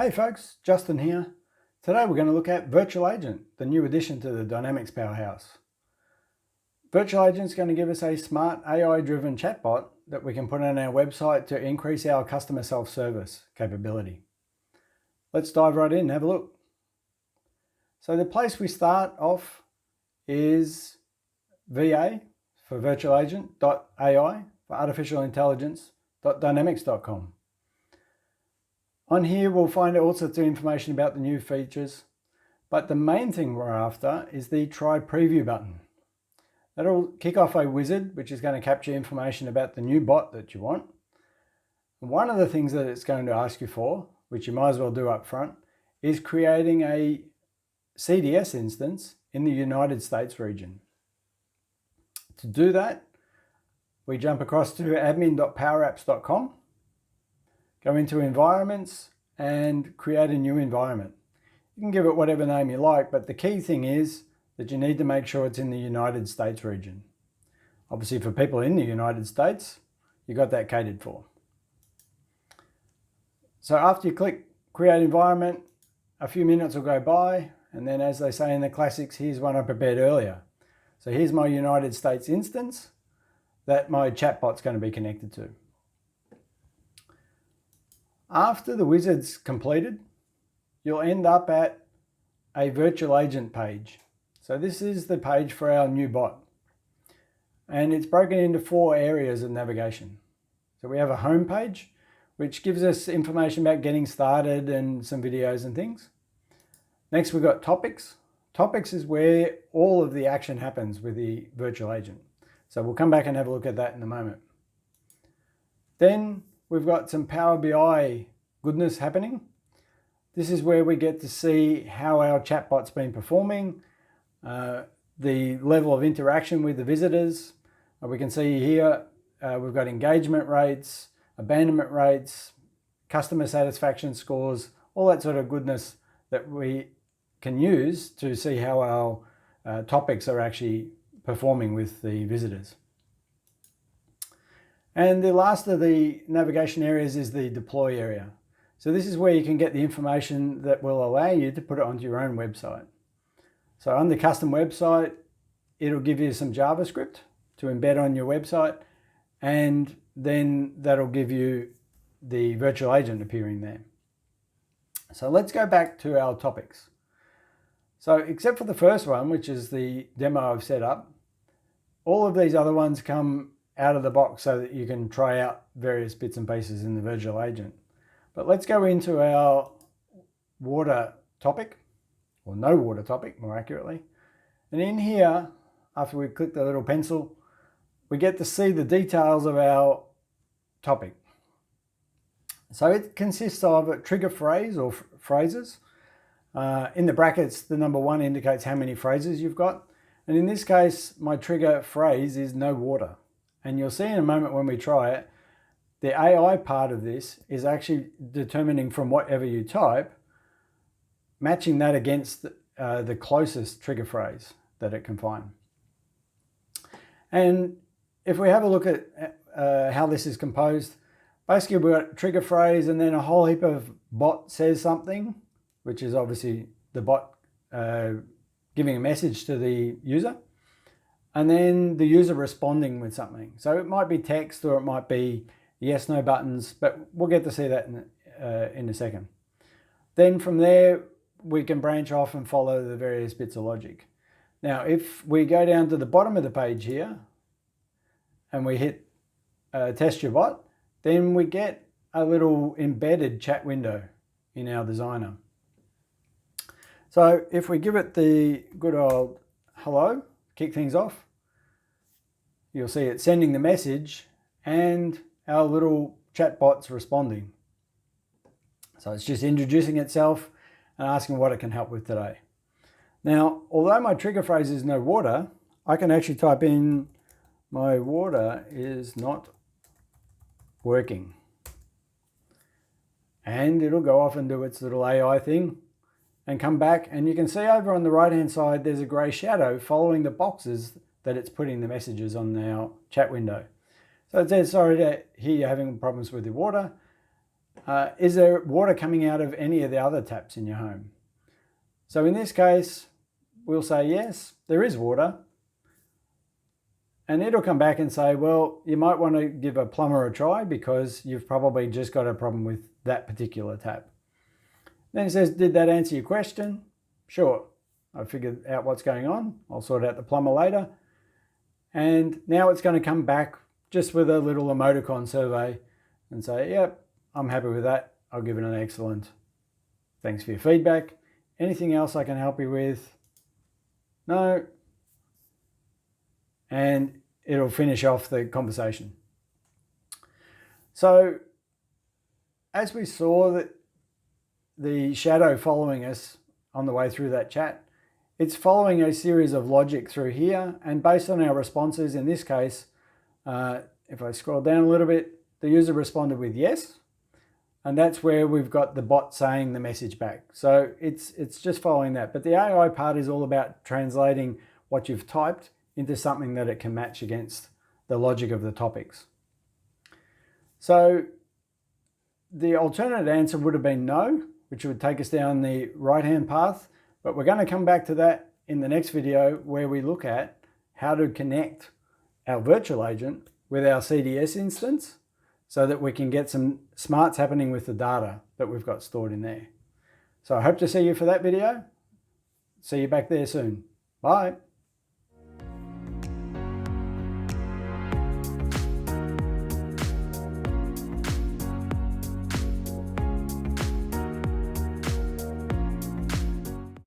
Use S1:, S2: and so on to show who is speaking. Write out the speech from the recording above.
S1: Hey folks, Justin here. Today we're going to look at Virtual Agent, the new addition to the Dynamics powerhouse. Virtual Agent is going to give us a smart AI-driven chatbot that we can put on our website to increase our customer self-service capability. Let's dive right in and have a look. So the place we start off is VA for Virtual Agent.ai for artificial intelligence.dynamics.com. On here we'll find all sorts of information about the new features, but the main thing we're after is the try preview button. That'll kick off a wizard which is going to capture information about the new bot that you want. And one of the things that it's going to ask you for, which you might as well do up front, is creating a CDS instance in the United States region. To do that, we jump across to admin.powerapps.com, go into environments and create a new environment. You can give it whatever name you like, but the key thing is that you need to make sure it's in the United States region. Obviously for people in the United States, you got that catered for. So after you click create environment, a few minutes will go by, and then as they say in the classics, here's one I prepared earlier. So here's my United States instance that my chatbot's going to be connected to. After the wizard's completed, you'll end up at a virtual agent page. So this is the page for our new bot. And it's broken into 4 areas of navigation. So we have a home page, which gives us information about getting started and some videos and things. Next we've got topics. Topics is where all of the action happens with the virtual agent. So we'll come back and have a look at that in a moment. Then we've got some Power BI goodness happening. This is where we get to see how our chatbot's been performing, the level of interaction with the visitors. We can see here we've got engagement rates, abandonment rates, customer satisfaction scores, all that sort of goodness that we can use to see how our topics are actually performing with the visitors. And the last of the navigation areas is the deploy area. So this is where you can get the information that will allow you to put it onto your own website. So on the custom website, it'll give you some JavaScript to embed on your website, and then that'll give you the virtual agent appearing there. So let's go back to our topics. So except for the first one, which is the demo I've set up, all of these other ones come out of the box so that you can try out various bits and pieces in the virtual agent. But let's go into our water topic, or no water topic more accurately. And in here, after we click the little pencil, we get to see the details of our topic. So it consists of a trigger phrase or phrases. In the brackets, the number 1 indicates how many phrases you've got. And in this case, my trigger phrase is no water. And you'll see in a moment when we try it, the AI part of this is actually determining from whatever you type, matching that against the closest trigger phrase that it can find. And if we have a look at how this is composed, basically we've got a trigger phrase and then a whole heap of bot says something, which is obviously the bot giving a message to the user, and then the user responding with something. So it might be text or it might be yes, no buttons, but we'll get to see that in a second. Then from there, we can branch off and follow the various bits of logic. Now, if we go down to the bottom of the page here and we hit test your bot, then we get a little embedded chat window in our designer. So if we give it the good old hello, kick things off, you'll see it sending the message and our little chatbot's responding. So it's just introducing itself and asking what it can help with today. Now, although my trigger phrase is no water, I can actually type in my water is not working. And it'll go off and do its little AI thing and come back, and you can see over on the right hand side there's a grey shadow following the boxes that it's putting the messages on our chat window. So it says, sorry to hear you're having problems with your water. is there water coming out of any of the other taps in your home? So in this case, we'll say yes, there is water. And it'll come back and say, well, you might want to give a plumber a try because you've probably just got a problem with that particular tap. Then it says, did that answer your question? Sure, I figured out what's going on. I'll sort out the plumber later. And now it's going to come back just with a little emoticon survey and say, yep, I'm happy with that. I'll give it an excellent. Thanks for your feedback. Anything else I can help you with? No. And it'll finish off the conversation. So as we saw that the shadow following us on the way through that chat, it's following a series of logic through here, and based on our responses, in this case, if I scroll down a little bit, the user responded with yes, and that's where we've got the bot saying the message back. So it's just following that. But the AI part is all about translating what you've typed into something that it can match against the logic of the topics. So the alternate answer would have been no, which would take us down the right-hand path. But we're going to come back to that in the next video where we look at how to connect our virtual agent with our CDS instance so that we can get some smarts happening with the data that we've got stored in there. So I hope to see you for that video. See you back there soon. Bye.